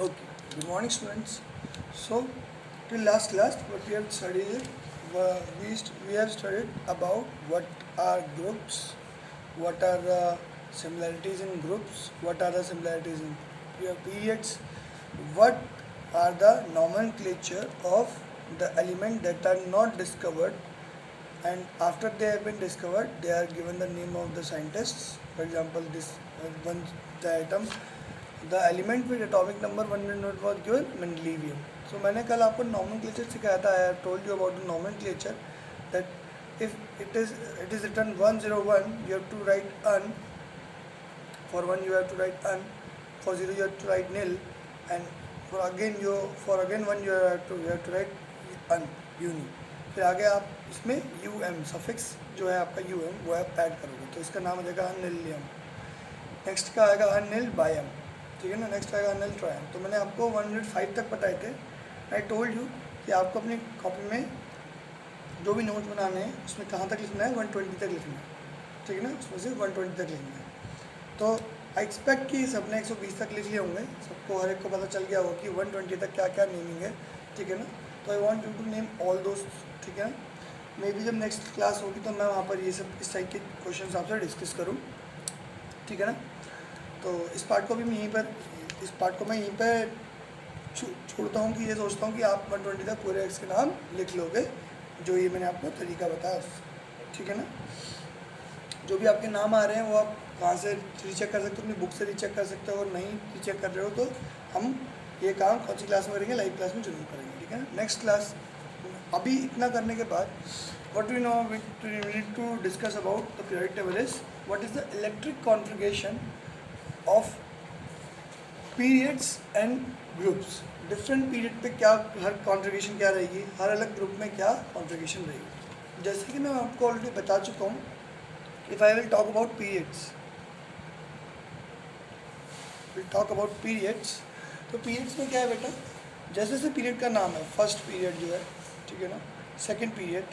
Okay, good morning students. So, till last class, what we have studied is, we have studied about what are groups, what are the similarities in groups, what are the similarities in periods, what are the nomenclature of the element that are not discovered, and after they have been discovered they are given the name of the scientists. For example, this one, the atom, the element with atomic number 100 was given Mendelevium. So मैंने कल आपको nomenclature सिखाया था. I have told you about the nomenclature, that if it is written 101, you have to write un. For 1 you have to write un, for 0 you have to write nil, and for again 1 you have to write un, uni. फिर आगे आप इसमें you M suffix जो है आपका you M वो आप add करोगे तो इसका नाम हो जाएगा अनिलियम. नेक्स्ट का आएगा अनिल बायम, ठीक है ना. नेक्स्ट आएगा अनिल ट्रायम. तो मैंने आपको 105 तक बताए थे. आई टोल्ड यू कि आपको अपनी कॉपी में जो भी नोट्स बनाने हैं उसमें कहाँ तक लिखना है, 120 तक लिखना है, ठीक है ना. उसमें से 120 तक लिखना है. तो आई एक्सपेक्ट कि सबने 120 तक लिख लिए होंगे. सबको हर एक को पता चल गया होगा कि 120 तक क्या क्या नेमिंग है, ठीक है ना. तो I want you to name all दोस्त, ठीक है ना. मे बी जब नेक्स्ट क्लास होगी तो मैं वहाँ पर ये सब इस टाइप के क्वेश्चन आपसे डिस्कस करूँ, ठीक है ना. तो इस पार्ट को भी मैं यहीं पर छोड़ता हूँ कि ये सोचता हूँ कि आप 120 तक पूरे एक्स के नाम लिख लोगे, जो ये मैंने आपको तरीका बताया, ठीक है ना. जो भी आपके नाम आ रहे हैं वो आप कहाँ से रीचेक कर सकते हो, अपनी बुक से रीचेक कर सकते हो. और नहीं रीचेक कर रहे हो तो हम ये काम कौन सी क्लास में करेंगे, लाइव क्लास में जरूर करेंगे, ठीक है ना. Next class. अभी इतना करने के बाद what we know we need to discuss about the periodic table is what is the electric configuration of periods and groups. Different period पे क्या हर कॉन्फ़िगरेशन क्या रहेगी, हर अलग ग्रुप में क्या कॉन्फ़िगरेशन रहेगी. जैसे कि मैं आपको ऑलरेडी बता चुका हूँ. If I will talk about periods, तो पीरियड्स में क्या है बेटा, जैसे जैसे पीरियड का नाम है, फर्स्ट पीरियड जो है, ठीक है ना, सेकंड पीरियड,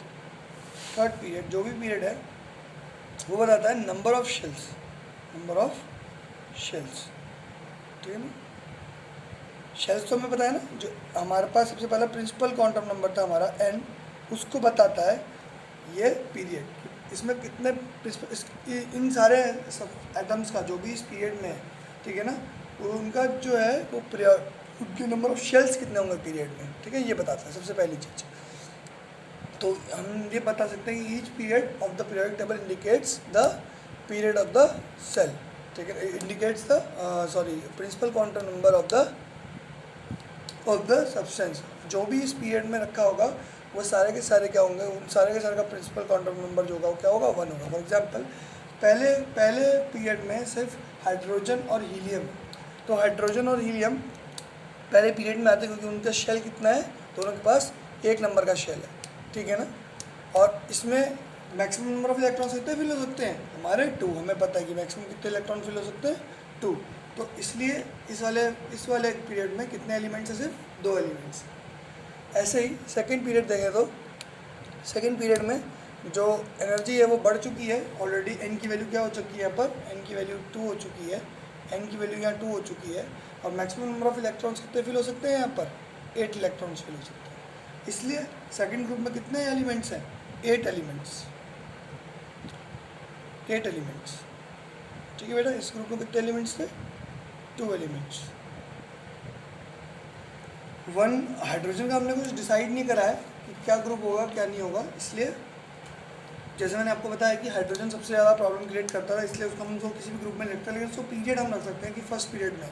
थर्ड पीरियड, जो भी पीरियड है वो बताता है नंबर ऑफ शेल्स, ठीक है ना. शेल्स तो हमें पता है ना, जो हमारे पास सबसे पहला प्रिंसिपल क्वांटम नंबर था हमारा n, उसको बताता है ये पीरियड. इसमें कितने इन सारे सब एटम्स का जो भी इस पीरियड में है, ठीक है ना, उनका जो है वो उनके नंबर ऑफ शेल्स कितने होंगे पीरियड में, ठीक है. ये बताता है सबसे पहली चीज़. तो हम ये बता सकते हैं कि each period of the periodic table indicates the period of the cell, ठीक है. Indicates the principal quantum number of the substance. जो भी इस पीरियड में रखा होगा वो सारे के सारे क्या होंगे, उन सारे के सारे का प्रिंसिपल क्वांटम नंबर जो होगा वो क्या होगा, 1 होगा. फॉर एग्जांपल पहले पीरियड में सिर्फ हाइड्रोजन और हीलियम. तो हाइड्रोजन और हीलियम पहले पीरियड में आते हैं क्योंकि उनका शेल कितना है, दोनों के पास 1 नंबर का शेल है, ठीक है ना. और इसमें मैक्सिमम नंबर ऑफ इलेक्ट्रॉन्स कितने फिल हो सकते हैं, हमारे 2. हमें पता है कि मैक्सिमम कितने इलेक्ट्रॉन फिल हो सकते हैं, 2. तो इसलिए इस वाले पीरियड में कितने एलिमेंट्स हैं, सिर्फ 2 एलिमेंट्स. ऐसे ही सेकंड पीरियड देखें तो सेकंड पीरियड में जो एनर्जी है वो बढ़ चुकी है ऑलरेडी. एन की वैल्यू क्या हो चुकी है, यहाँ पर एन की वैल्यू 2 हो चुकी है, एन की वैल्यू यहाँ 2 हो चुकी है. और मैक्सिमम नंबर ऑफ इलेक्ट्रॉन्स कितने फिल हो सकते हैं, यहाँ पर 8 इलेक्ट्रॉन्स फिल हो सकते हैं. इसलिए सेकंड ग्रुप में कितने एलिमेंट्स हैं, 8 एलिमेंट्स, ठीक है बेटा. इस ग्रुप में कितने एलिमेंट्स थे, 2 एलिमेंट्स. 1 हाइड्रोजन का हमने कुछ डिसाइड नहीं करा है कि क्या ग्रुप होगा क्या नहीं होगा. इसलिए जैसे मैंने आपको बताया कि हाइड्रोजन सबसे ज़्यादा प्रॉब्लम क्रिएट करता था, इसलिए उसको हम किसी भी ग्रुप में लिखते हैं. लेकिन उसको पीरियड हम रख सकते हैं कि फर्स्ट पीरियड में,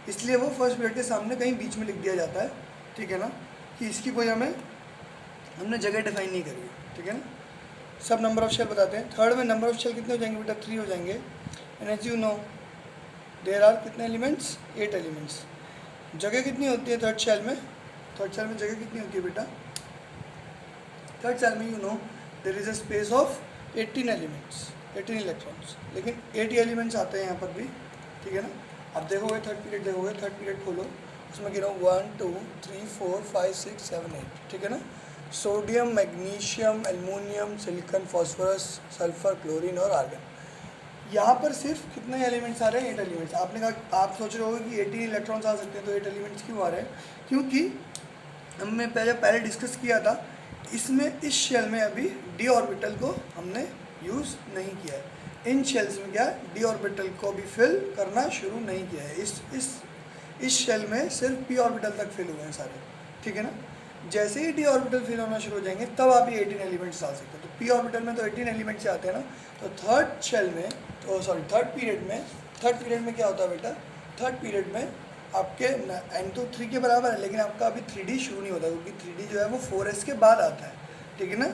इसलिए वो फर्स्ट पीरियड के सामने कहीं बीच में लिख दिया जाता है, ठीक है ना, कि इसकी कोई हमने जगह डिफाइन नहीं करी है, ठीक है ना. सब नंबर ऑफ शेल बताते हैं. थर्ड में नंबर ऑफ शेल कितने हो जाएंगे बेटा, 3 हो जाएंगे. And as you know there are कितने एलिमेंट्स, 8 एलिमेंट्स. जगह कितनी होती है थर्ड शेल में, जगह कितनी होती है बेटा, थर्ड शेल में you know there is a space of 18 elements, 18 electrons. लेकिन 80 एलिमेंट्स आते हैं यहाँ पर भी, ठीक है ना. अब देखोगे थर्ड पीरियड खोलो, उसमें गिनो 1 2 3 4 5 6 7 8, ठीक है ना. Sodium, magnesium, aluminium, silicon, phosphorus, sulphur, chlorine और आर्गन. यहाँ पर सिर्फ कितने एलिमेंट्स आ रहे हैं, 8 एलिमेंट्स। आपने कहा, आप सोच रहे होगे कि 18 इलेक्ट्रॉन्स आ सकते हैं, तो 8 एलिमेंट्स क्यों आ रहे हैं? क्योंकि हमने पहले डिस्कस किया था, इसमें इस शेल में अभी डी ऑर्बिटल को हमने यूज़ नहीं किया है। इन शेल्स में क्या डी ऑर्बिटल को भी फिल करना शुरू नहीं किया है। इस शेल में सिर्फ पी ऑर्बिटल तक फिल हुए हैं सारे, ठीक है ना। जैसे ही डी ऑर्बिटल फिल होना शुरू हो जाएंगे तब आप ये 18 एलिमेंट्स डाल सकते हो। तो पी ऑर्बिटल में तो 18 एलिमेंट्स आते हैं ना। तो थर्ड शेल में, तो सॉरी थर्ड पीरियड में क्या होता है बेटा, थर्ड पीरियड में आपके n तो 3 के बराबर है, लेकिन आपका अभी 3D शुरू नहीं होता, क्योंकि 3D जो है वो 4s के बाद आता है, ठीक है ना।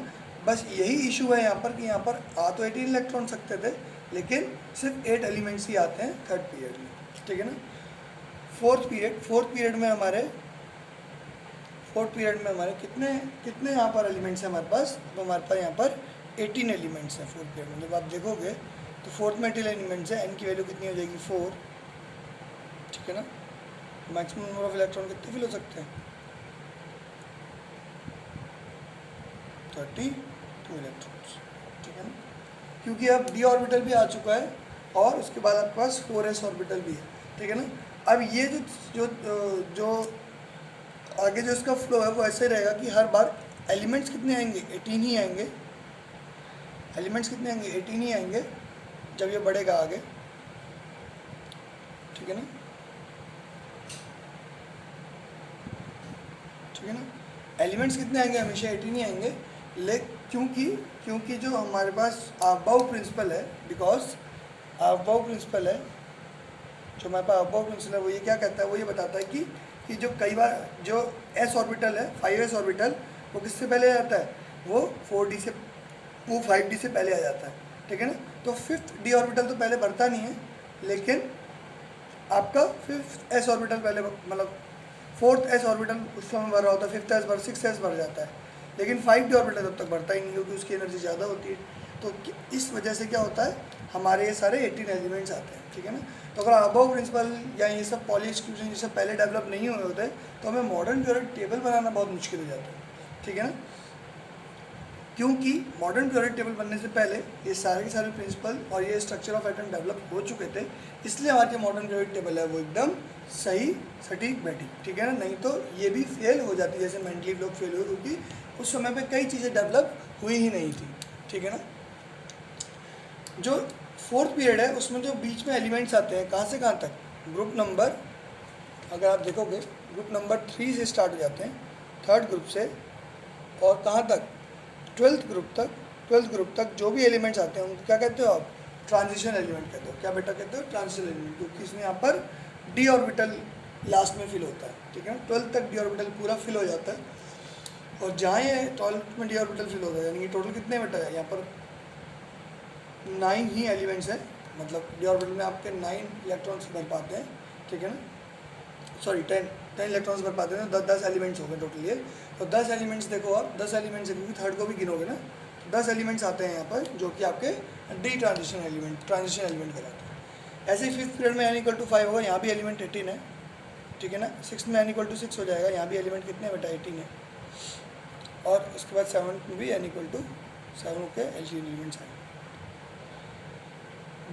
बस यही इशू है यहाँ पर कि यहाँ पर आ तो 18 इलेक्ट्रॉन सकते थे, लेकिन सिर्फ 8 एलिमेंट्स ही आते हैं थर्ड पीरियड में, ठीक है ना। फोर्थ पीरियड में हमारे कितने यहाँ पर एलिमेंट्स हैं हमारे पास? तो हमारे पास यहाँ पर 18 एलिमेंट्स हैं फोर्थ पीरियड में। जब आप देखोगे तो फोर्थ में 18 एलिमेंट्स है, n की वैल्यू कितनी हो जाएगी 4, ठीक है ना। मैक्सिमम नंबर ऑफ इलेक्ट्रॉन कितने फिल हो सकते हैं? 32 इलेक्ट्रॉन्स, ठीक है ना। क्योंकि अब डी ऑर्बिटल भी आ चुका है और उसके बाद आपके पास 4s ऑर्बिटल भी है, ठीक है ना। अब ये जो आगे जो इसका फ्लो है वो ऐसे रहेगा कि हर बार एलिमेंट्स कितने आएंगे? 18 ही आएंगे। एलिमेंट्स कितने आएंगे? 18 ही आएंगे जब ये बढ़ेगा आगे, ठीक है ना, ठीक है ना। एलिमेंट्स कितने आएंगे? हमेशा 18 ही आएंगे। क्योंकि जो हमारे पास अबाव प्रिंसिपल है, बिकॉज अबाव प्रिंसिपल है, जो हमारे पास अबाव प्रिंसिपल है वो ये क्या कहता है, वो ये बताता है कि जो कई बार जो s ऑर्बिटल है, 5s ऑर्बिटल, वो किससे पहले आ जाता है? वो 5d से पहले आ जाता है, ठीक है ना। तो फिफ्थ डी ऑर्बिटल तो पहले बढ़ता नहीं है, लेकिन आपका फिफ्थ s ऑर्बिटल पहले, मतलब फोर्थ s ऑर्बिटल उस समय बढ़ रहा होता है, फिफ्थ s 6s बढ़ जाता है, लेकिन 5d ऑर्बिटल तब तक बढ़ता ही नहीं, क्योंकि उसकी एनर्जी ज़्यादा होती है। तो इस वजह से क्या होता है, हमारे ये सारे 18 एलिमेंट्स आते हैं, ठीक है ना। तो अगर अबव प्रिंसिपल या ये सब पॉलीएक्सक्लूजन ये सब पहले डेवलप नहीं हुए होते तो हमें मॉडर्न पीरियड टेबल बनाना बहुत मुश्किल हो जाता है, ठीक है ना। क्योंकि मॉडर्न पीरियड टेबल बनने से पहले ये सारे के सारे प्रिंसिपल और ये स्ट्रक्चर ऑफ एटम डेवलप हो चुके थे, इसलिए हमारी जो मॉडर्न पीरियड टेबल है वो एकदम सही सटीक बैठी, ठीक है ना। नहीं तो ये भी फेल हो जाती, जैसे मेंटली लोग फेल हुए, क्योंकि उस समय पे कई चीज़ें डेवलप हुई ही नहीं थी, ठीक है ना। जो फोर्थ पीरियड है उसमें जो बीच में एलिमेंट्स आते हैं, कहाँ से कहाँ तक? ग्रुप नंबर, अगर आप देखोगे ग्रुप नंबर 3 से स्टार्ट हो जाते हैं, थर्ड ग्रुप से, और कहाँ तक? 12th ग्रुप तक जो भी एलिमेंट्स आते हैं उनको क्या कहते हो आप? ट्रांजिशन एलिमेंट कहते हो। क्या बेटा कहते हो? ट्रांजिशन एलिमेंट, क्योंकि इसमें यहाँ पर डी ऑर्बिटल लास्ट में फिल होता है, ठीक है ना। 12th तक डी ऑर्बिटल पूरा फिल हो जाता है, और जहाँ ये 12th में डी ऑर्बिटल फिल होता है, यानी कि टोटल कितने बेटा है यहाँ पर? 9 ही एलिमेंट्स हैं, मतलब डी ऑर्बिटल में आपके 9 इलेक्ट्रॉन्स भर पाते हैं, ठीक है ना। सॉरी 10 इलेक्ट्रॉन्स भर पाते हैं, तो 10 एलिमेंट्स हो गए टोटल ये। तो 10 एलिमेंट्स देखो आप, 10 एलिमेंट्स है, क्योंकि थर्ड को भी गिनोगे ना, 10 एलिमेंट्स आते हैं यहाँ पर, जो कि आपके डी ट्रांजिशन एलिमेंट कहलाते हैं। ऐसे ही फिफ्थ पीरियड में n = 5 होगा, यहाँ भी एलिमेंट 18 है, ठीक है ना। सिक्स में n = 6 हो जाएगा, यहाँ भी एलिमेंट कितने बेटा? 18 है। और उसके बाद सेवन्थ में भी n = 7 के एल्शियम एलिमेंट्स आएंगे।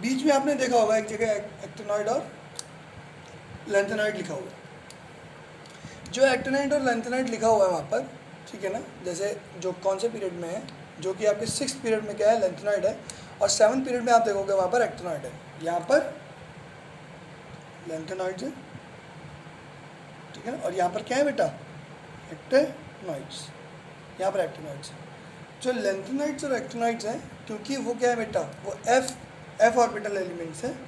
बीच में आपने देखा होगा एक जगह एक्टिनॉइड और लेंथेनॉइड लिखा हुआ है। जो एक्टिनॉइड और लेंथेनॉइड लिखा हुआ है वहाँ पर, ठीक है ना, जैसे जो कौन से पीरियड में है, जो कि आपके 6th पीरियड में क्या है? लेंथेनॉइड है, और 7th पीरियड में आप देखोगे वहाँ पर एक्टिनॉइड है। यहाँ पर लेंथेनॉइड्स है, ठीक है ना, और यहाँ पर क्या है बेटा? एक्टिनॉइड्स। यहाँ पर एक्टिनॉइड्स। जो लेंथेनॉइड्स और एक्टिनॉइड्स हैं, क्योंकि वो क्या है बेटा? वो एफ ऑर्बिटल एलिमेंट्स हैं,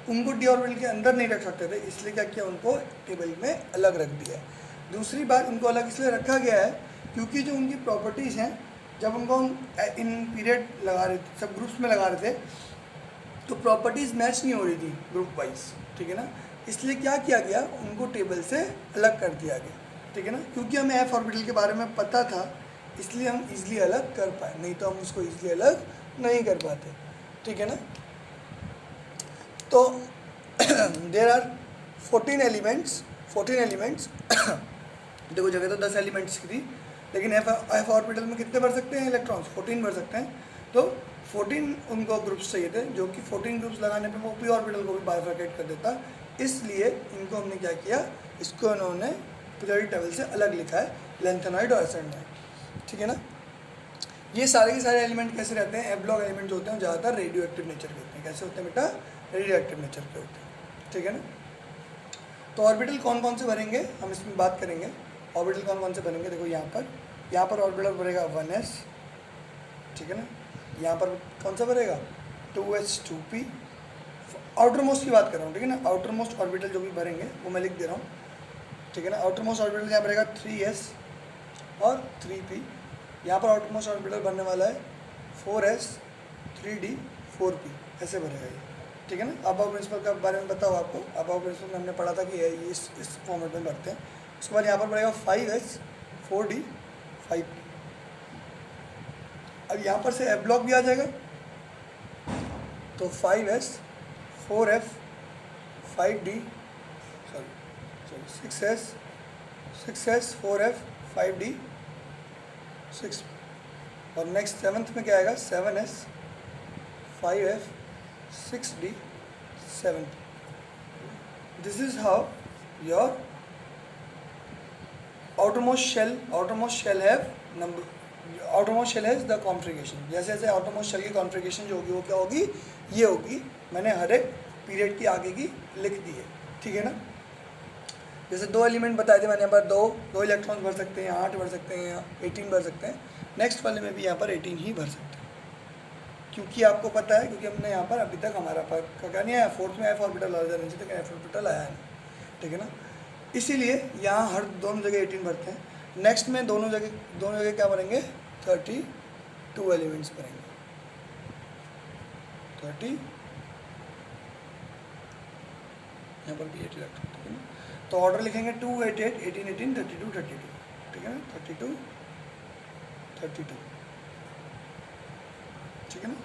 उनको डी ऑर्बिटल के अंदर नहीं रख सकते थे, इसलिए क्या किया? उनको टेबल में अलग रख दिया। दूसरी बात, उनको अलग इसलिए रखा गया है क्योंकि जो उनकी प्रॉपर्टीज़ हैं, जब उनको हम इन पीरियड लगा रहे थे, सब ग्रुप्स में लगा रहे थे, तो प्रॉपर्टीज़ मैच नहीं हो रही थी ग्रुप वाइज, ठीक है ना। इसलिए क्या किया गया? उनको टेबल से अलग कर दिया गया, ठीक है ना। क्योंकि हमें एफ ऑर्बिटल के बारे में पता था, इसलिए हम इजीली अलग कर पाए, नहीं तो हम उसको इजीली अलग नहीं कर पाते, ठीक है ना। तो देर आर 14 एलिमेंट्स देखो, जगह तो 10 एलिमेंट्स की थी, लेकिन एफ ऑर्बिटल में कितने भर सकते हैं इलेक्ट्रॉन्स? 14 भर सकते हैं। तो 14 उनको ग्रुप्स चाहिए थे, जो कि 14 ग्रुप्स लगाने पे वो पी ऑर्बिटल को भी बाइफरकेट कर देता, इसलिए इनको हमने क्या किया, इसको इन्होंने पीरियोडिक टेबल से अलग लिखा है, लेंथेनॉइड और एसेंडॉइड। ठीक है ना। ये सारे के सारे एलिमेंट कैसे रहते हैं, एब्लॉग एलिमेंट जो होते हैं ज़्यादातर रेडियो एक्टिव नेचर के होते हैं। कैसे होते हैं बेटा, रेडियो एक्टिव नेचर के होते हैं। ठीक है ना। तो ऑर्बिटल कौन कौन से भरेंगे हम इसमें बात करेंगे। ऑर्बिटल कौन कौन से बनेंगे, देखो यहाँ पर ऑर्बिटल भरेगा 1s। ठीक है ना। यहाँ पर कौन सा भरेगा 2s 2p। आउटर मोस्ट की बात कर रहा हूँ। ठीक है ना। आउटर मोस्ट ऑर्बिटल जो भी भरेंगे वो मैं लिख दे रहा हूँ। ठीक है ना। आउटर मोस्ट ऑर्बिटल यहाँ भरेगा 3s और 3p। यहाँ पर आउटर मोस्ट ऑर्बिटल भरने वाला है 4s 3d 4p, ऐसे भरेगा ये। ठीक है ना। अबाव प्रिंसिपल का बारे में बताओ आपको। अबाव प्रिंसिपल में हमने पढ़ा था कि ये इस फॉर्मेट में भरते हैं। उसके बाद यहाँ पर भरेगा 5s 4d 5p। अब यहाँ पर से एफ ब्लॉक भी आ जाएगा, तो 5s 4f 5d sorry 6s 4f 5d 6। और नेक्स्ट 7th में क्या आएगा 7s 5f 6d 7। This is how your outermost shell have number, outermost shell has the configuration। जैसे जैसे outermost shell की कॉन्फ़िगरेशन जो होगी वो क्या होगी, ये होगी। मैंने हर एक पीरियड की आगे की लिख दी है। ठीक है ना। जैसे 2 एलिमेंट बताए थे मैंने, यहाँ पर दो इलेक्ट्रॉन्स भर सकते हैं, 8 भर सकते हैं, 18 भर सकते हैं। नेक्स्ट वाले में भी यहाँ पर 18 ही भर सकते हैं, क्योंकि आपको पता है, क्योंकि हमने यहाँ पर अभी तक हमारा पर क्या नहीं आया, 4th में एफ ऑर्बिटल आ जाना चाहिए, लेकिन एफ ऑर्बिटल आया नहीं। ठीक है ना। इसीलिए यहाँ हर दोनों जगह 18 भरते हैं। नेक्स्ट में दोनों जगह क्या भरेंगे 32 एलिमेंट्स भरेंगे। 30 यहाँ पर भी 8 इलेक्ट्रॉन। ठीक है ना। तो ऑर्डर लिखेंगे 2 8 8 18 18 32 32। ठीक है ना। 32 32। ठीक है ना।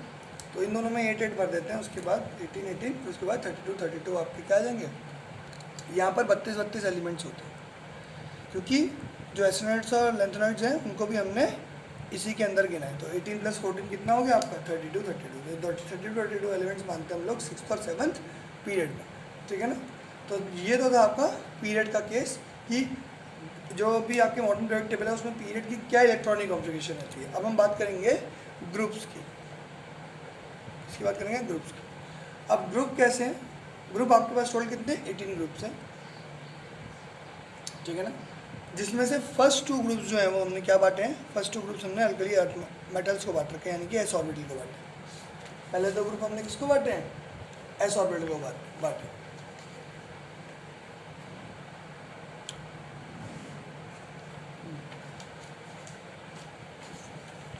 तो इन दोनों में 8 8 भर देते हैं, उसके बाद 18 18, फिर उसके बाद 32 32 आपके क्या आ जाएंगे। यहाँ पर 32 एलिमेंट्स होते हैं, क्योंकि जो एस्टेनॉइड्स और लेंथेनॉइड्स हैं उनको भी हमने इसी के अंदर गिना है। तो 18 + 14 कितना हो गया आपका 32 32 एलिमेंट्स मानते हैं हम लोग 6th और 7th पीरियड में। ठीक है ना। तो ये तो था आपका पीरियड का केस, कि जो भी आपके मॉडर्न पीरियड टेबल है उसमें पीरियड की क्या इलेक्ट्रॉनिक कॉन्फ़िगरेशन रहती है। अब हम बात करेंगे ग्रुप्स की। इसकी बात करेंगे ग्रुप्स की। अब ग्रुप कैसे हैं, ग्रुप आपके पास टोटल कितने 18 ग्रुप्स हैं। ठीक है ना। जिसमें से फर्स्ट 2 ग्रुप्स जो हैं वो हमने क्या बांटे हैं, फर्स्ट 2 ग्रुप्स हमने अल्कली अर्थ मेटल्स को बांट रखे हैं, यानी कि एस ऑर्बिटल को बांटे। पहले 2 ग्रुप हमने किसको बांटे हैं, एस ऑर्बिटल को बांटे।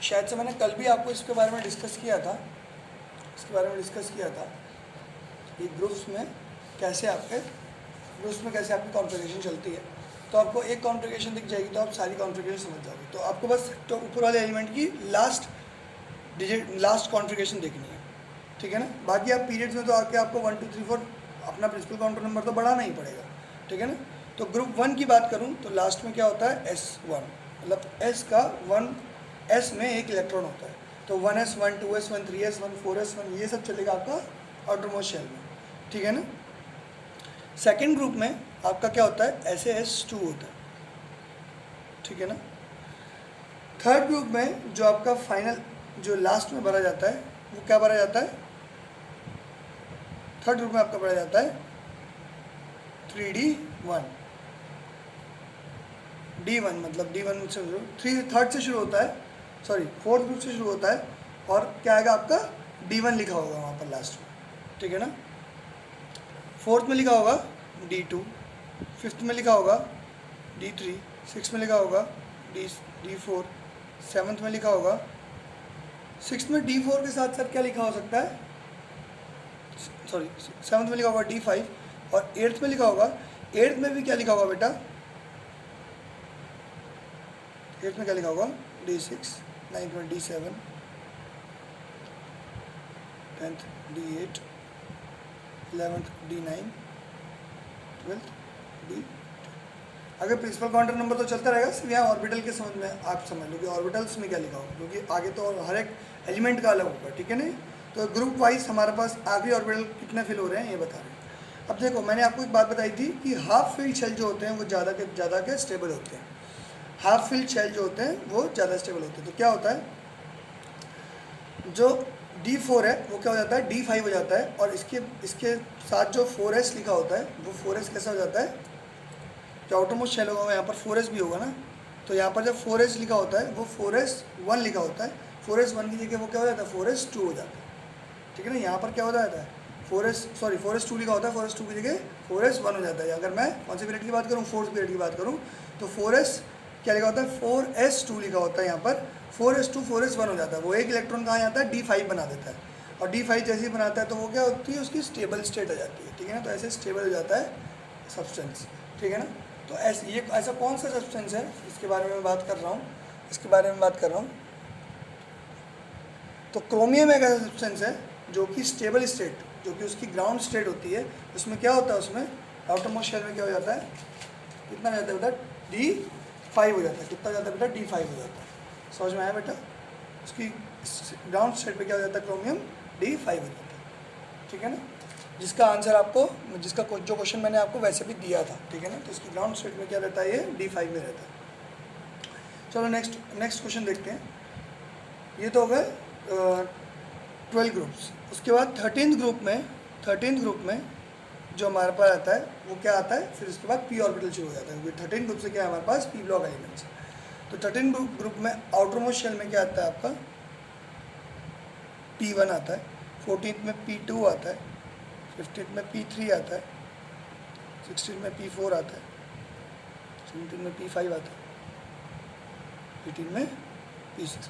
शायद से मैंने कल भी आपको इसके बारे में डिस्कस किया था, कि ग्रुप्स में कैसे आपकी कॉन्फ़िगरेशन चलती है। तो आपको एक कॉन्फ़िगरेशन दिख जाएगी तो आप सारी कॉन्फ़िगरेशन समझ जाओगे। तो आपको बस तो ऊपर वाले एलिमेंट की लास्ट कॉन्फ़िगरेशन देखनी है। ठीक है ना। बाकी आप पीरियड्स में तो आके आपको 1 2 3 4 अपना प्रिंसिपल काउंटर नंबर तो बढ़ाना ही पड़ेगा। ठीक है ना। तो ग्रुप 1 की बात करूँ तो लास्ट में क्या होता है S1, मतलब S का 1 S में एक इलेक्ट्रॉन होता है। तो 1s 1 2s 1 3s 1 4s 1 ये सब चलेगा आपका आउटरमोस्ट शेल में। ठीक है ना। सेकेंड ग्रुप में आपका क्या होता है SAS2 होता है। ठीक है ना। थर्ड ग्रुप में जो आपका फाइनल जो लास्ट में भरा जाता है वो क्या भरा जाता है, थर्ड ग्रुप में आपका भरा जाता है 3D1 D1, मतलब D1 से थर्ड से शुरू होता है, सॉरी फोर्थ ग्रुप से शुरू होता है, और क्या आएगा आपका D1 लिखा होगा वहाँ पर लास्ट में। ठीक है ना। फोर्थ में लिखा होगा D2, फिफ्थ में लिखा होगा D3, सिक्स में लिखा होगा D4, सेवन्थ में लिखा होगा, सिक्स में D4 के साथ साथ क्या लिखा हो सकता है, सॉरी सेवन्थ में लिखा होगा D5, और एट्थ में लिखा होगा, एट्थ में भी क्या लिखा होगा बेटा, एट्थ में क्या लिखा होगा D6, नाइन्थ में D7, 10th D8, 11th D9, 12th D10। अगर प्रिंसिपल क्वांटम नंबर तो चलता रहेगा, सिर्फ यहाँ ऑर्बिटल के समझ में आप समझ लो कि ऑर्बिटल्स में क्या लिखा होगा, क्योंकि आगे तो हर एक एलिमेंट का अलग होगा, ठीक है नहीं। तो ग्रुप वाइज हमारे पास आखिरी ऑर्बिटल कितने फिल हो रहे हैं ये बता रहे हैं। अब देखो मैंने आपको एक बात बताई थी कि हाफ फील्ड शेल जो होते हैं वो ज़्यादा के स्टेबल होते हैं। हाफ फील्ड शेल जो होते हैं वो ज़्यादा स्टेबल होते हैं। तो क्या होता है, जो D4 है वो क्या हो जाता है, D5 हो जाता है, और इसके साथ जो 4s लिखा होता है वो 4s कैसा हो जाता है, जो आउटरमोस्ट शेल होगा यहाँ पर 4s भी होगा ना, तो यहाँ पर जब 4s लिखा होता है वो 4s1 लिखा होता है, 4s1 की जगह वो क्या हो जाता है 4s2 हो जाता है, ठीक है ना। यहाँ पर क्या हो जाता है 4s2 लिखा होता है, 4s2 की जगह 4s1 हो जाता है। अगर मैं कौन से पीरियड की बात करूँ, फोर्थ पीरियड की बात करूँ, तो 4s क्या लिखा होता है 4s2 लिखा होता है, यहाँ पर 4s2 4s1 हो जाता है। वो एक इलेक्ट्रॉन कहाँ आता है D5 बना देता है, और D5 जैसे ही बनाता है तो वो क्या होती है उसकी स्टेबल स्टेट हो जाती है, ठीक है ना। तो ऐसे स्टेबल हो जाता है सब्सटेंस, ठीक है ना। तो ऐसा कौन सा सब्सटेंस है इसके बारे में बात कर रहा हूँ, तो क्रोमियम एक ऐसा सब्सटेंस है जो कि स्टेबल स्टेट, जो कि उसकी ग्राउंड स्टेट होती है, उसमें क्या होता है, उसमें आउटरमोस्ट शेल में क्या हो जाता है, कितना जाता है बेटा D5 हो जाता है, कितना जाता है बेटा D5 हो जाता है। समझ में आया बेटा, उसकी ग्राउंड स्टेट पे क्या हो जाता है क्रोमियम D5 हो जाता है, ठीक है ना। जिसका आंसर आपको जो क्वेश्चन मैंने आपको वैसे भी दिया था, ठीक है ना। तो इसकी ग्राउंड स्टेट में क्या रहता है, ये D5 में रहता है। चलो नेक्स्ट क्वेश्चन देखते हैं। ये तो हो गए 12 ग्रुप्स। उसके बाद 13th ग्रुप में जो हमारे पास आता है वो क्या आता है, फिर उसके बाद p ऑर्बिटल शुरू हो जाता है, क्योंकि 13 ग्रुप से क्या है हमारे पास p ब्लॉक एलिमेंट्स। तो 13 ग्रुप में आउटरमोस्ट शेल में क्या आता है आपका P1 आता है, 14th में P2 आता है, 15th में P3 आता है, 16th में P4 आता है, 17th में P5 आता है, 18th में P6,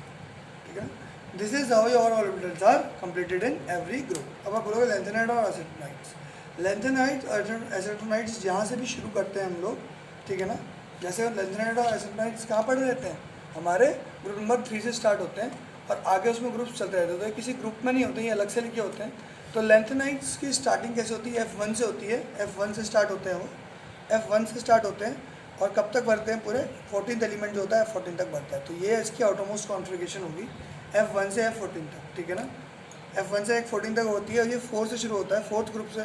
ठीक है ना। This is how your orbitals are completed in every group. अब आप बोलोगे लेंथेनाइड और एसिटोनाइड्स। लेंथेनाइड्स और एसिटोनाइड्स यहाँ से भी शुरू करते हैं हम लोग, ठीक है ना। जैसे लेंथेनाइड और एसिटोनाइड्स कहाँ पढ़े रहते हैं, हमारे ग्रुप नंबर 3 से स्टार्ट होते हैं, और आगे उसमें ग्रुप्स चलते रहते हैं। तो ये किसी ग्रुप में नहीं होते, ये अलग से लिखे होते हैं। तो लेंथेनाइड्स की स्टार्टिंग कैसे होती है, F1 से होती है, F1 से स्टार्ट होते हैं वो, F1 से स्टार्ट होते हैं, और कब तक बढ़ते हैं, पूरे 14th एलिमेंट जो होता है F14 तक बढ़ता है। तो ये इसकी ऑटोमोस्ट कॉन्फ़िगरेशन होगी F1 से F14 तक, ठीक है ना। F1 से F14 तक होती है, और ये 4 से शुरू होता है, 4th ग्रुप से।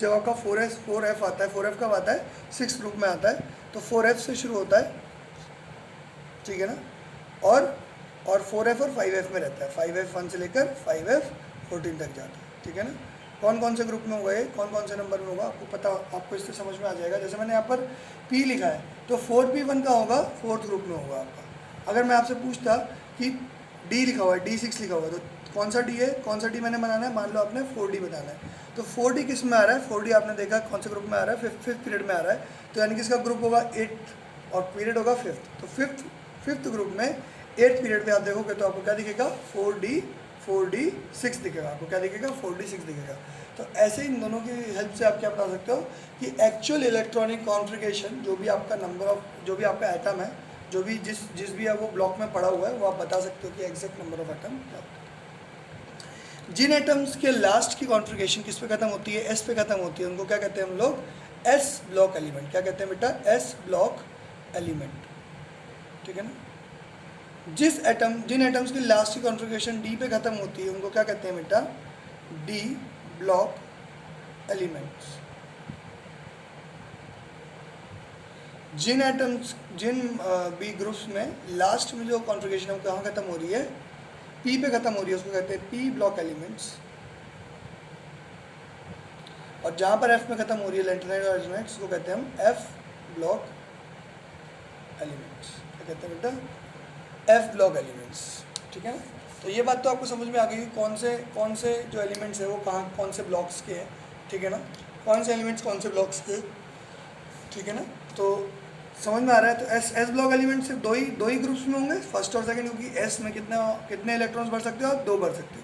जब आपका 4F आता है, 4F कब आता है, 6th ग्रुप में आता है, तो 4F से शुरू होता है, ठीक है ना। और 4F और 5F में रहता है, 5F1 से लेकर 5F14 तक जाता है, ठीक है ना। कौन कौन से ग्रुप में होगा ये, कौन कौन से नंबर में होगा आपको पता, आपको इससे समझ में आ जाएगा। जैसे मैंने यहाँ पर P लिखा है, तो 4P1 का होगा, 4th ग्रुप में होगा आपका। अगर मैं आपसे पूछता कि D लिखा हुआ है, D6 लिखा हुआ है, तो कौन सा D है, कौन सा D मैंने बनाना है, मान लो आपने 4D बनाना है, तो 4D किस में आ रहा है, 4D आपने देखा कौन से ग्रुप में आ रहा है, फिफ्थ पीरियड में आ रहा है, तो यानी कि इसका ग्रुप होगा 8 और पीरियड होगा 5th। तो फिफ्थ ग्रुप में 8th पीरियड में आप देखोगे तो आपको क्या दिखेगा, 4D6 दिखेगा, आपको क्या दिखेगा, 4D6 दिखेगा। तो ऐसे इन दोनों की हेल्प से आप क्या बता सकते हो कि एक्चुअल इलेक्ट्रॉनिक कॉन्फ़िगरेशन, जो भी आपका नंबर ऑफ, जो भी आपका एटम है, जो भी जिस भी है वो ब्लॉक में पड़ा हुआ है, वो आप बता सकते हो कि एग्जैक्ट नंबर ऑफ एटम क्या होता है। जिन एटम्स के लास्ट की कॉन्फ़िगरेशन किस पे खत्म होती है, S पे खत्म होती है, उनको क्या कहते हैं हम लोग, S ब्लॉक एलिमेंट। क्या कहते हैं बेटा, S ब्लॉक एलिमेंट, ठीक है ना। जिन एटम्स की लास्ट की कॉन्फ़िगरेशन D पे खत्म होती है, उनको क्या कहते हैं बेटा, D ब्लॉक एलिमेंट्स। जिन बी ग्रुप्स में लास्ट में जो कॉन्फ़िगरेशन है वो कहाँ खत्म हो रही है, P पे खत्म हो रही है, उसको कहते हैं P ब्लॉक एलिमेंट्स। और जहाँ पर F में खत्म हो रही है, लेंथेनाइड और एसिटोनाइड्स, उसको कहते हैं हम F ब्लॉक एलिमेंट्स। क्या कहते हैं बेटा, F ब्लॉक एलिमेंट्स, ठीक है ना। तो ये बात तो आपको समझ में आ गई कि कौन से जो एलिमेंट्स है वो कहाँ कौन से ब्लॉक्स के हैं, ठीक है ना, कौन से एलिमेंट्स कौन से ब्लॉक्स के, ठीक है ना। तो समझ में आ रहा है। तो एस ब्लॉक एलिमेंट सिर्फ दो ही ग्रुप्स में होंगे, फर्स्ट और सेकंड, क्योंकि एस में कितने इलेक्ट्रॉन्स भर सकते हो आप, 2 भर सकते हो।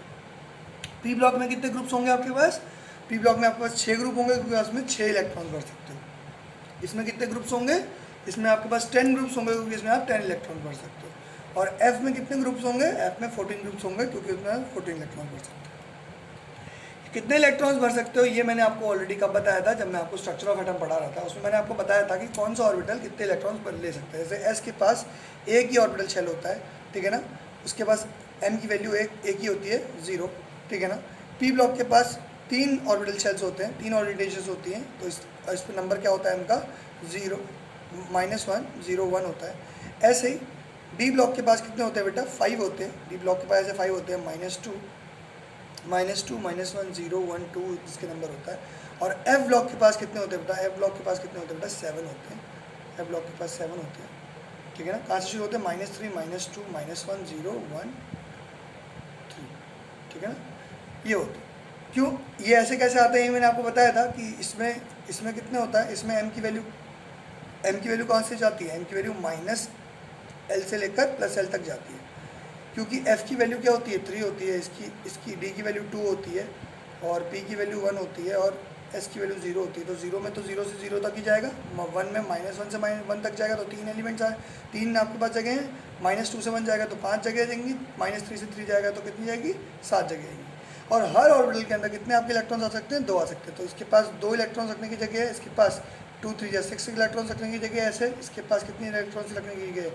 पी ब्लॉक में कितने ग्रुप्स होंगे आपके पास, पी ब्लॉक में आपके पास 6 ग्रुप होंगे, क्योंकि उसमें 6 इलेक्ट्रॉन भर सकते हो। इसमें कितने ग्रुप्स होंगे, इसमें आपके पास 10 ग्रुप्स होंगे, क्योंकि इसमें आप 10 इलेक्ट्रॉन भर सकते हो। और एफ में कितने ग्रुप्स होंगे, एफ में 14 ग्रुप्स होंगे, क्योंकि उसमें 14 इलेक्ट्रॉन भर सकते हो। कितने इलेक्ट्रॉन्स भर सकते हो ये मैंने आपको ऑलरेडी कब बताया था, जब मैं आपको स्ट्रक्चर ऑफ एटम पढ़ा रहा था। उसमें मैंने आपको बताया था कि कौन सा ऑर्बिटल कितने इलेक्ट्रॉन्स भर ले सकता है। जैसे एस के पास एक ही ऑर्बिटल शेल होता है, ठीक है ना, उसके पास एम की वैल्यू एक ही होती है 0, ठीक है ना। पी ब्लॉक के पास 3 ऑर्बिटल शेल्स होते हैं, 3 ऑर्बिटेशंस होती हैं, तो इस पर नंबर क्या होता है इनका 0, -1, 0, 1 होता है। ऐसे ही डी ब्लॉक के पास कितने होते हैं बेटा, 5 होते हैं। डी ब्लॉक के पास ऐसे 5 होते हैं, -2, -1, 0, 1, 2 इसके नंबर होता है। और एफ ब्लॉक के पास कितने होते हैं बेटा, एफ ब्लॉक के पास कितने होते हैं बेटा, 7 होते हैं। एफ ब्लॉक के पास 7 होते हैं, ठीक है ना। कहाँ से शुरू होते हैं, -3, -2, -1, 0, 1, 3, ठीक है ना, ये होते हैं। क्यों ये ऐसे कैसे आते हैं, ये मैंने आपको बताया था कि इसमें कितने होता है, इसमें एम की वैल्यू कहाँ से जाती है, एम की वैल्यू -L से लेकर +L तक जाती है। क्योंकि f की वैल्यू क्या होती है, 3 होती है, इसकी d की वैल्यू 2 होती है, और p की वैल्यू 1 होती है, और s की वैल्यू 0 होती है। तो 0 में तो 0 से 0 तक ही जाएगा, 1 में -1 से -1 तक जाएगा, तो 3 एलिमेंट्स आए, 3 आपके पास जगह हैं। -2 से 1 जाएगा तो 5 जगह जाएंगी, -3 से 3 जाएगा तो कितनी जाएगी, 7 जगह आएंगी। और हर ऑर्बिटल के अंदर कितने आपके इलेक्ट्रॉन्स आ सकते हैं, 2 आ सकते हैं। तो इसके पास 2 इलेक्ट्रॉन्स रखने की जगह है, इसके पास 2, 3 या 6 इलेक्ट्रॉन्स रखने की जगह है ऐसे। इसके पास कितनी इलेक्ट्रॉन्स रखने की जगह है,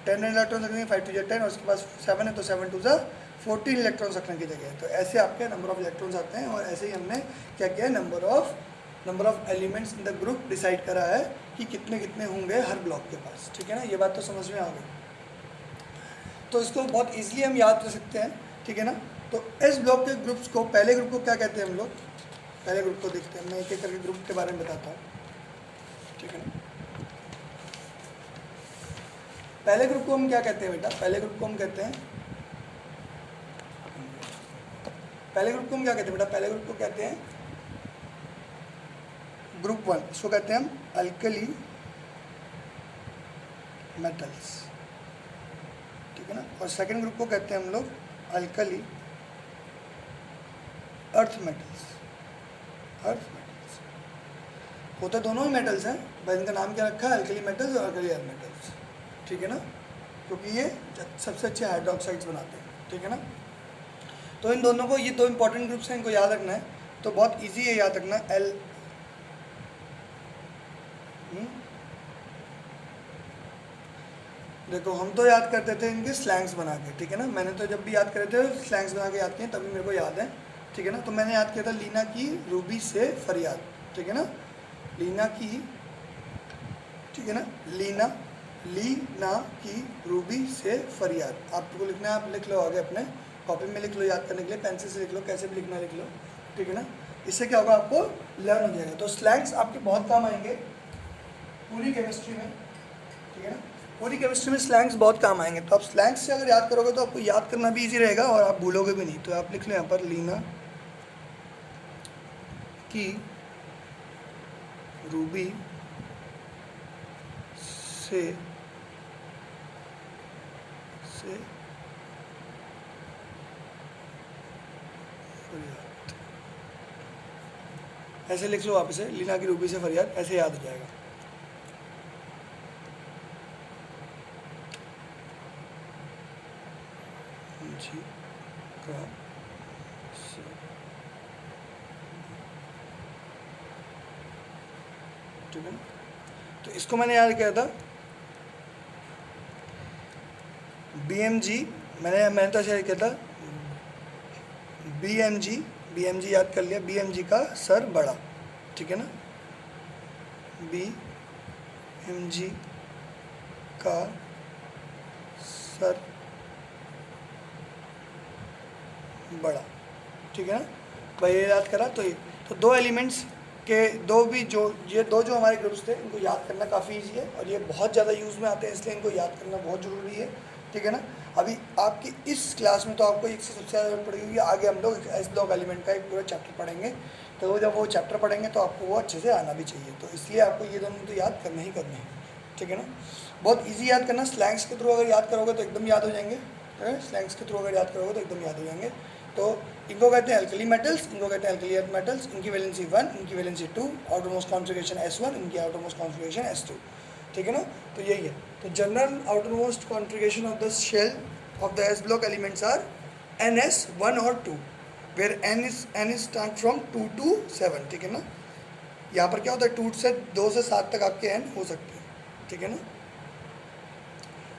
10 इलेक्ट्रॉन्स रखने की, 5 2 10, और उसके पास 7 है तो 7 2 14 इलेक्ट्रॉन्स रखने की जगह है। तो ऐसे आपके नंबर ऑफ इलेक्ट्रॉन्स आते हैं, और ऐसे ही हमने क्या किया है, number of elements in the group decide करा है कि कितने कितने होंगे हर ब्लॉक के पास, ठीक है ना। ये बात तो समझ में आ गई। तो इसको बहुत ईजिली हम याद कर सकते हैं, ठीक है ना। तो इस ब्लॉक के ग्रुप्स को, पहले ग्रुप को क्या कहते हैं हम लोग, पहले ग्रुप को देखते हैं। मैं एक एक करके ग्रुप के बारे में बताता हूँ, ठीक है ना। पहले ग्रुप को हम क्या कहते हैं बेटा, पहले ग्रुप को हम कहते हैं, पहले ग्रुप को हम क्या कहते हैं बेटा, पहले ग्रुप को कहते हैं ग्रुप 1। इसको कहते हैं हम अल्कली मेटल्स, ठीक है ना। और सेकंड ग्रुप को कहते हैं हम लोग alkali earth metals. Earth metals होते दोनों ही मेटल्स हैं, बस इनका नाम क्या रखा है, अल्कली मेटल्स और अल्कली अर्थ मेटल्स, ठीक है ना, क्योंकि ये सबसे अच्छे हाइड्रोक्साइड्स बनाते हैं, ठीक है ना। तो इन दोनों को, ये 2 इंपॉर्टेंट ग्रुप्स हैं, इनको याद रखना है। तो बहुत इजी है याद रखना। देखो हम तो याद करते थे इनके स्लैंग्स बना के, ठीक है ना। मैंने तो जब भी याद करे थे स्लैंग्स बना के याद किए, तभी मेरे को याद है, ठीक है ना। तो मैंने याद किया था लीना की रूबी से फरियाद, ठीक है ना, लीना की, ठीक है ना, लीना की रूबी से फरियाद। आपको लिखना है, आप लिख लो आगे अपने कॉपी में लिख लो, याद करने के लिए पेंसिल से लिख लो, कैसे भी लिखना लिख लो, ठीक है ना। इससे क्या होगा, आपको लर्न हो जाएगा। तो स्लैंग्स आपके बहुत काम आएंगे पूरी केमिस्ट्री में, ठीक है ना। पूरी केमिस्ट्री में स्लैंग्स बहुत काम आएंगे। तो आप स्लैंग्स से अगर याद करोगे तो आपको याद करना भी इजी रहेगा, और आप भूलोगे भी नहीं। तो आप लिख लो यहाँ पर लीना की रूबी से फरियाद, ऐसे लिख लो वापस से, लीना की रूबी से फरियाद, ऐसे याद हो जाएगा। जी का से, ठीक है ना। तो इसको मैंने याद किया था BMG, मैंने तो ऐसे किया था BMG याद कर लिया, BMG का सर बड़ा, ठीक है ना, BMG का सर बड़ा, ठीक है ना भाई, ये याद करा। तो ये तो 2 एलिमेंट्स के ये दो जो हमारे ग्रुप्स थे, इनको याद करना काफ़ी इजी है, और ये बहुत ज़्यादा यूज़ में आते हैं, इसलिए इनको याद करना बहुत ज़रूरी है, ठीक है ना। अभी आपकी इस क्लास में तो आपको एक से सबसे ज़्यादा जरूरत पड़ेगी, आगे हम लोग एस ब्लॉक एलिमेंट का एक पूरा चैप्टर पढ़ेंगे। तो जब वो चैप्टर पढ़ेंगे तो आपको वो अच्छे से आना भी चाहिए। तो इसलिए आपको ये दोनों तो याद करने ही करने हैं, ठीक है ना। बहुत ईजी याद करना, स्लैंग्स के थ्रू अगर याद करोगे तो एकदम याद हो जाएंगे, स्लैंग्स के थ्रू अगर याद करोगे तो एकदम याद हो जाएंगे। तो इनको कहते हैं अल्कली मेटल्स, इनको कहते हैं अल्कली अर्थ मेटल्स। इनकी वैलेंसी 1, इनकी वैलेंसी 2, आउटरमोस्ट कॉन्फ़िगरेशन S1, इनकी आउटरमोस्ट कॉन्फ़िगरेशन S2, ठीक है ना। तो यही है। तो general outermost configuration of the shell of the S block elements are NS 1 और 2, where n is start from 2 to 7, ठीक है ना। यहाँ पर क्या होता है, 2 से 7 तक आपके एन हो सकते हैं, ठीक है ना।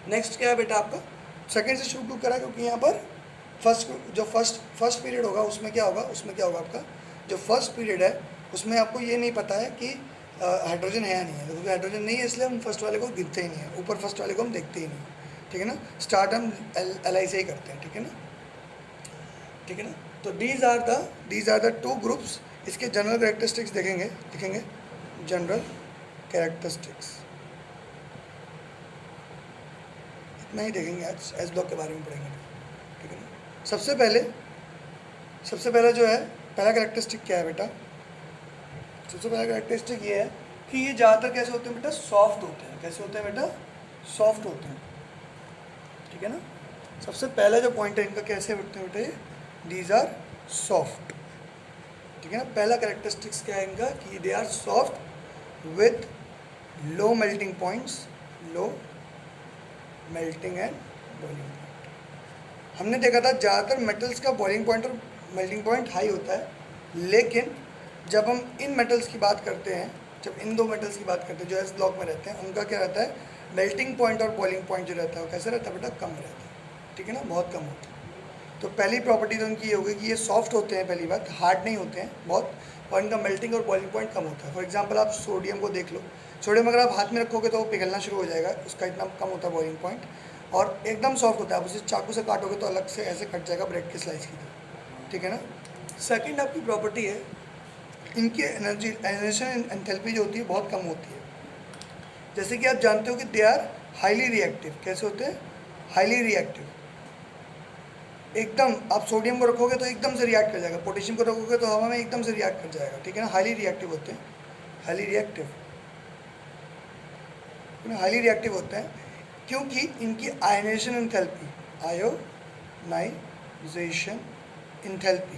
नेक्स्ट क्या है बेटा आपका, सेकंड से शुरू क्यों करा, क्योंकि यहाँ पर फर्स्ट पीरियड होगा उसमें क्या होगा, आपका जो फर्स्ट पीरियड है उसमें आपको ये नहीं पता है कि हाइड्रोजन है या नहीं है, क्योंकि हाइड्रोजन नहीं है इसलिए हम फर्स्ट वाले को गिनते ही नहीं है, ऊपर फर्स्ट वाले को हम देखते ही नहीं, ठीक है ना। स्टार्ट हम LI से ही करते हैं, ठीक है ना, ठीक है ना। तो दीज आर द 2 ग्रुप्स। इसके जनरल कैरेक्टरिस्टिक्स दिखेंगे जनरल कैरेक्टरिस्टिक्स, इतना ही देखेंगे आज, एस ब्लॉक के बारे में पढ़ेंगे, ठीक है ना। सबसे पहला जो है, पहला कैरेक्टरिस्टिक क्या है बेटा, सबसे पहला कैरेक्टरिस्टिक ये है कि ये ज़्यादातर कैसे होते हैं बेटा, सॉफ्ट होते हैं। कैसे होते हैं बेटा, सॉफ्ट होते हैं, ठीक है ना। सबसे पहला जो पॉइंट है इनका, कैसे होते हैं बेटा, ये दीज आर सॉफ्ट, ठीक है ना। पहला कैरेक्टरिस्टिक्स क्या है इनका, कि they are soft with low melting points, low melting and boiling point. हमने देखा था ज़्यादातर मेटल्स का बॉइलिंग पॉइंट और मेल्टिंग पॉइंट हाई होता है, लेकिन जब हम इन मेटल्स की बात करते हैं, जब इन 2 मेटल्स की बात करते हैं जो एस ब्लॉक में रहते हैं, उनका क्या रहता है, मेल्टिंग पॉइंट और बॉइलिंग पॉइंट जो रहता है वो कैसे रहता है बेटा, कम रहता है, ठीक है ना, बहुत कम होता है। तो पहली प्रॉपर्टी तो उनकी ये होगी कि ये सॉफ्ट होते हैं, पहली बात, हार्ड नहीं होते हैं बहुत, और इनका मेल्टिंग और बॉइलिंग पॉइंट कम होता है। फॉर एग्जांपल आप सोडियम को देख लो, सोडियम अगर आप हाथ में रखोगे तो वो पिघलना शुरू हो जाएगा, उसका इतना कम होता है बॉइलिंग पॉइंट, और एकदम सॉफ्ट होता है, आप उसे चाकू से काटोगे तो अलग से ऐसे कट जाएगा ब्रेड के स्लाइस की तरह, ठीक है ना। सेकेंड आपकी प्रॉपर्टी है, इनकी एनर्जी एंथैल्पी जो होती है बहुत कम होती है। जैसे कि आप जानते हो कि दे आर हाईली रिएक्टिव। कैसे होते हैं, हाईली रिएक्टिव। एकदम आप सोडियम को रखोगे तो एकदम से रिएक्ट कर जाएगा, पोटेशियम को रखोगे तो हवा में एकदम से रिएक्ट कर जाएगा, ठीक है ना। हाईली रिएक्टिव होते हैं, हाईली रिएक्टिव, हाईली रिएक्टिव होते हैं क्योंकि इनकी आयनाइजेशन एंथैल्पी, आयोनाइजेशन एंथैल्पी,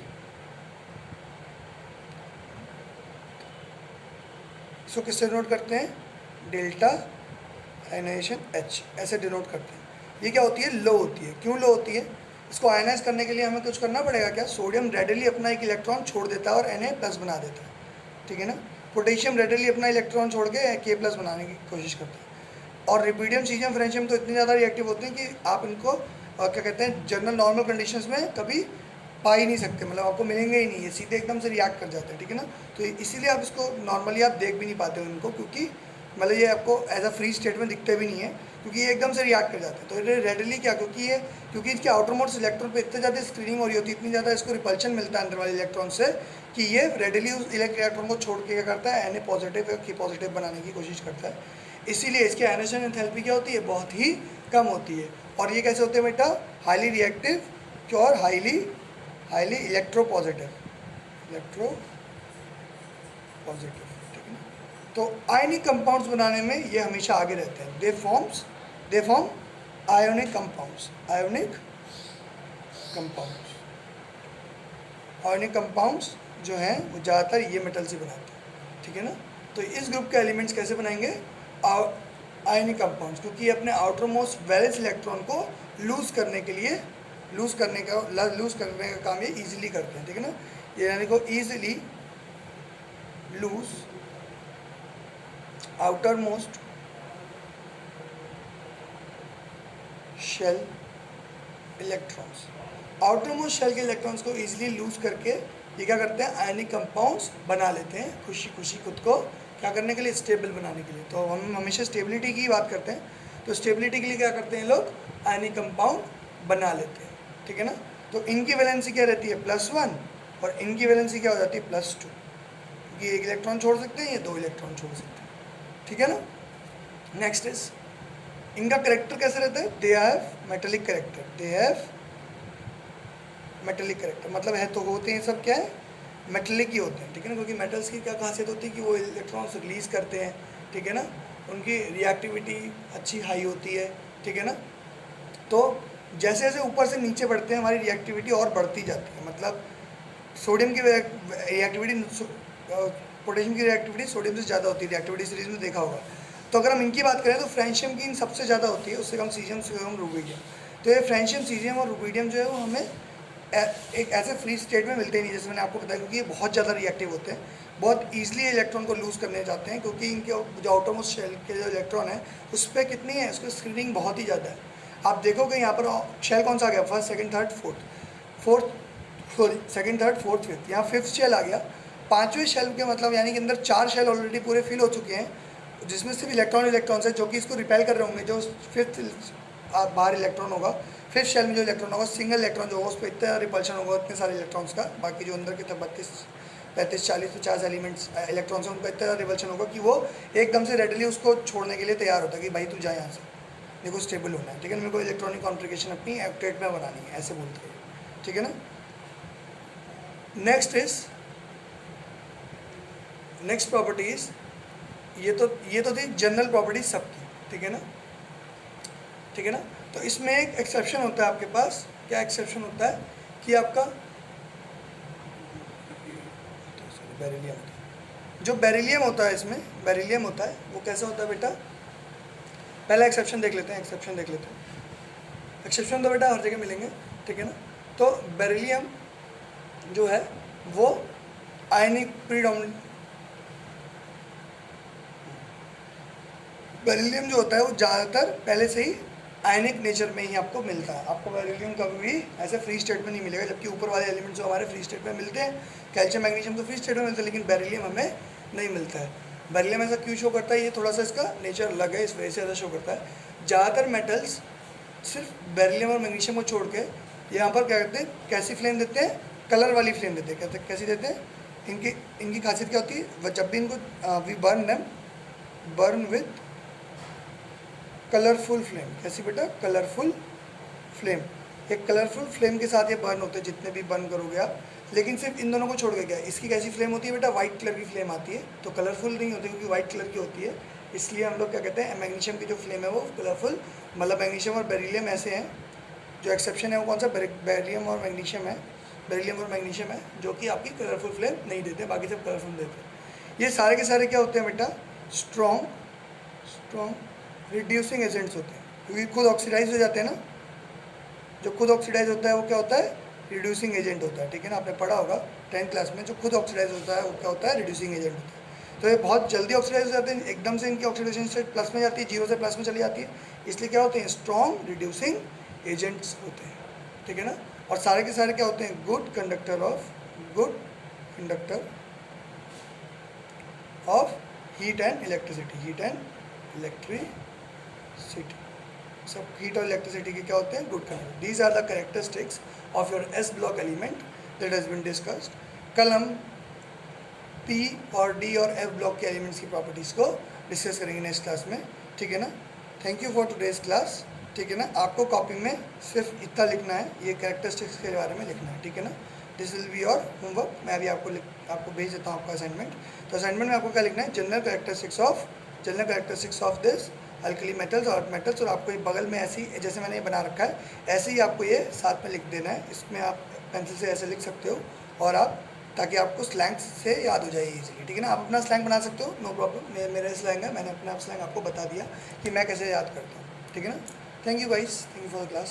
इसको किससे डिनोट करते हैं, डेल्टा आयनाइजेशन H, ऐसे डिनोट करते हैं। ये क्या होती है, लो होती है। क्यों लो होती है, इसको आयनाइज करने के लिए हमें कुछ करना पड़ेगा क्या, सोडियम रेडिली अपना एक इलेक्ट्रॉन छोड़ देता है और Na+ बना देता है, ठीक है ना। पोटेशियम रेडिली अपना इलेक्ट्रॉन छोड़ के K+ बनाने की कोशिश करता है, और रिपीडियम, सीजियम, फ्रेंशियम तो इतने ज़्यादा रिएक्टिव होते हैं कि आप इनको क्या कहते हैं, जनरल नॉर्मल कंडीशंस में कभी पा ही नहीं सकते, मतलब आपको मिलेंगे ही नहीं, ये सीधे एकदम से रिएक्ट कर जाते हैं, ठीक है ना। तो इसीलिए आप इसको नॉर्मली आप देख भी नहीं पाते हो इनको, क्योंकि मतलब ये आपको एज अ फ्री स्टेट में दिखते भी नहीं है, क्योंकि ये एकदम से रिएक्ट कर जाते हैं। तो ये रेडली क्या, क्योंकि इसके आउटर मोस्ट इलेक्ट्रॉन पे इतने ज़्यादा स्क्रीनिंग हो रही होती है, इतनी ज़्यादा इसको रिपल्शन मिलता है अंदर वाले इलेक्ट्रॉन से, कि ये रेडली उस इलेक्ट्रॉन को छोड़ के क्या करता है, Na पॉजिटिव या K पॉजिटिव बनाने की कोशिश करता है। इसीलिए इसकी आयनाइजेशन एंथैल्पी क्या होती है, बहुत ही कम होती है। और ये कैसे होते हैं बेटा, हाईली रिएक्टिव और हाईली इलेक्ट्रो पॉजिटिव, ठीक है ना। तो आयनिक कंपाउंड्स बनाने में ये हमेशा आगे रहते हैं। They form ionic compounds, ionic compounds जो हैं वो ज़्यादातर ये मेटल से बनाते हैं, ठीक है ना। तो इस ग्रुप के एलिमेंट्स कैसे बनाएंगे, आयनिक कंपाउंड्स, क्योंकि अपने आउटर मोस्ट वैलेंस इलेक्ट्रॉन को लूज़ करने का काम ये इजीली करते हैं, ठीक है ना। ये यानी को easily lose outermost shell electrons, outermost shell के इलेक्ट्रॉन्स को इजीली लूज करके ये क्या करते हैं, आयनिक कंपाउंड्स बना लेते हैं, खुशी खुद को क्या करने के लिए, स्टेबल बनाने के लिए। तो हम हमेशा स्टेबिलिटी की बात करते हैं, तो स्टेबिलिटी के लिए क्या करते हैं लोग, आयनिक कंपाउंड बना लेते हैं, ठीक है ना। तो इनकी वैलेंसी क्या रहती है, +1, और इनकी वैलेंसी क्या हो जाती है, +2, क्योंकि 1 इलेक्ट्रॉन छोड़ सकते हैं, ये 2 इलेक्ट्रॉन छोड़ सकते हैं, ठीक है ना। नेक्स्ट इज इनका करेक्टर कैसे रहता है, दे हैव मेटेलिक करेक्टर, मतलब है तो होते हैं सब क्या है, मेटेलिक ही होते हैं, ठीक है ना। क्योंकि मेटल्स की क्या खासियत होती है कि वो इलेक्ट्रॉन्स रिलीज करते हैं, ठीक है ना, उनकी रिएक्टिविटी अच्छी हाई होती है, ठीक है ना। तो जैसे जैसे ऊपर से नीचे बढ़ते हैं हमारी रिएक्टिविटी और बढ़ती जाती है, मतलब सोडियम की रिएक्टिविटी, पोटेशियम की रिएक्टिविटी सोडियम से ज़्यादा होती है, रिएक्टिविटी सीरीज में देखा होगा। तो अगर हम इनकी बात करें तो फ्रेंशियम की सबसे ज़्यादा होती है, उससे कम सीजियम, से कम रुबिडियम। तो ये फ्रेंशियम, सीजियम और रुबिडियम जो है वो हमें एक ऐसे फ्री स्टेट में मिलते ही नहीं, जैसे मैंने आपको बताया, क्योंकि ये बहुत ज़्यादा रिएक्टिव होते हैं, बहुत ईजिली इलेक्ट्रॉन को लूज़ करने जाते हैं, क्योंकि इनके जो आउटरमोस्ट शेल के जो इलेक्ट्रॉन है उस पर कितनी है, उसकी स्क्रीनिंग बहुत ही ज़्यादा है। आप देखोगे यहाँ पर शेल कौन सा आ गया, first second third fourth second third fourth fifth, यहाँ फिफ्थ शेल आ गया। पाँचवें शेल के मतलब यानी कि अंदर 4 शेल ऑलरेडी पूरे फिल हो चुके हैं, जिसमें सिर्फ इलेक्ट्रॉन्स है जो कि इसको रिपेल कर रहे होंगे। जो फिफ्थ बाहर इलेक्ट्रॉन होगा, फिफ्थ शेल में जो इलेक्ट्रॉन होगा, सिंगल इलेक्ट्रॉन जो होगा उस पर इतना रिपल्शन होगा इतने सारे इलेक्ट्रॉन्स का। बाकी जो अंदर के 32 35 40 50 एलिमेंट्स इलेक्ट्रॉन्स हैं उनका इतना रिपल्शन होगा कि वो एकदम से रेडली उसको छोड़ने के लिए तैयार होता है कि भाई तू जा यहाँ से, मेरे को स्टेबल होना है, ठीक है ना, मेरे को इलेक्ट्रॉनिक कॉन्फ़िगरेशन अपनी एक्टेट में बनानी है, ऐसे बोलते हैं, ठीक है ना। नेक्स्ट प्रॉपर्टीज, ये तो थी जनरल प्रॉपर्टीज सबकी, ठीक है ना, ठीक है ना। तो इसमें एक एक्सेप्शन होता है आपके पास। क्या एक्सेप्शन होता है कि आपका बेरिलियम, जो बेरिलियम होता है, इसमें बेरिलियम होता है, वो कैसा होता है बेटा, पहला एक्सेप्शन देख लेते हैं। एक्सेप्शन तो बेटा हर जगह मिलेंगे, ठीक है ना। तो बेरिलियम जो है वो आयनिक प्रीडोमिनेंट, बेरिलियम जो होता है वो ज़्यादातर पहले से ही आयनिक नेचर में ही आपको मिलता है। आपको बेरिलियम कभी भी ऐसे फ्री स्टेट में नहीं मिलेगा, जबकि ऊपर वाले एलिमेंट्स जो हमारे फ्री स्टेट में मिलते हैं, कैल्शियम मैग्नीशियम तो फ्री स्टेट में मिलता है, लेकिन बेरिलियम हमें नहीं मिलता है। बेरिलियम ऐसा क्यों शो करता है, ये थोड़ा सा इसका नेचर अलग है, इस वजह से ऐसा शो करता है। ज़्यादातर मेटल्स सिर्फ बेरिलियम और मैग्नीशियम को छोड़ के यहाँ पर क्या करते हैं, कैसी फ्लेम देते हैं, कलर वाली फ्लेम देते हैं। कहते हैं कैसी देते हैं, इनकी खासियत क्या होती है, जब भी इनको we burn with colourful flame. कैसी बेटा, कलरफुल फ्लेम। एक कलरफुल फ्लेम के साथ ये बर्न होते हैं, जितने भी बर्न करोगे आप। लेकिन सिर्फ इन दोनों को छोड़ के क्या, इसकी कैसी फ्लेम होती है बेटा, वाइट कलर की फ्लेम आती है। तो कलरफुल नहीं होती क्योंकि वाइट कलर की होती है, इसलिए हम लोग क्या कहते हैं, मैग्नीशियम की जो फ्लेम है वो कलरफुल। मतलब मैग्नीशियम और बेरिलियम ऐसे हैं, जो एक्सेप्शन है वो कौन सा, बेरिलियम और मैग्नीशियम है। बेरिलियम और मैग्नीशियम है जो कि आपकी कलरफुल फ्लेम नहीं देते, बाकी सब कलरफुल देते हैं। ये सारे के सारे क्या होते हैं बेटा, स्ट्रॉन्ग रिड्यूसिंग एजेंट्स होते हैं, क्योंकि खुद ऑक्सीडाइज हो जाते हैं ना। जो खुद ऑक्सीडाइज होता है वो क्या होता है, रिड्यूसिंग एजेंट होता है, ठीक है ना। आपने पढ़ा होगा 10th क्लास में, जो खुद ऑक्सीडाइज होता है वो क्या होता है, रिड्यूसिंग एजेंट होता है। तो ये बहुत जल्दी ऑक्सीडाइज हो जाते हैं, एकदम से इनकी ऑक्सीडेशन स्टेट प्लस में जाती है, 0 से प्लस में चली जाती है, इसलिए क्या होते हैं, स्ट्रॉन्ग रिड्यूसिंग एजेंट्स होते हैं, ठीक है ना। और सारे के सारे क्या होते हैं, good conductor of heat and electricity. सब हीट और इलेक्ट्रिसिटी के क्या होते हैं, good conductor. These are the characteristics of your S block element that has been discussed. कल हम पी और डी और एफ ब्लॉक के एलिमेंट्स की प्रॉपर्टीज़ को डिस्कस करेंगे नेक्स्ट क्लास में, ठीक है ना। Thank you for today's class, ठीक है ना। आपको कॉपी में सिर्फ इतना लिखना है, ये कैरेक्टरिस्टिक्स के बारे में लिखना है, ठीक है ना। This will be your homework. मैं अभी आपको भेज देता हूँ आपका असाइनमेंट। तो असाइनमेंट में आपको क्या लिखना है, general characteristics of this alkali metals और मेटल्स। और आपको बगल में ऐसी, जैसे मैंने ये बना रखा है, ऐसे ही आपको ये साथ में लिख देना है। इसमें आप पेंसिल से ऐसे लिख सकते हो, और आप, ताकि आपको स्लैंग से याद हो जाए इजीली, ठीक है ना। आप अपना स्लैंग बना सकते हो, नो प्रॉब्लम। मेरा स्लैंग है, मैंने अपना स्लैंग आपको बता दिया कि मैं कैसे याद करता हूँ, ठीक है ना। Thank you guys, thank you for the class.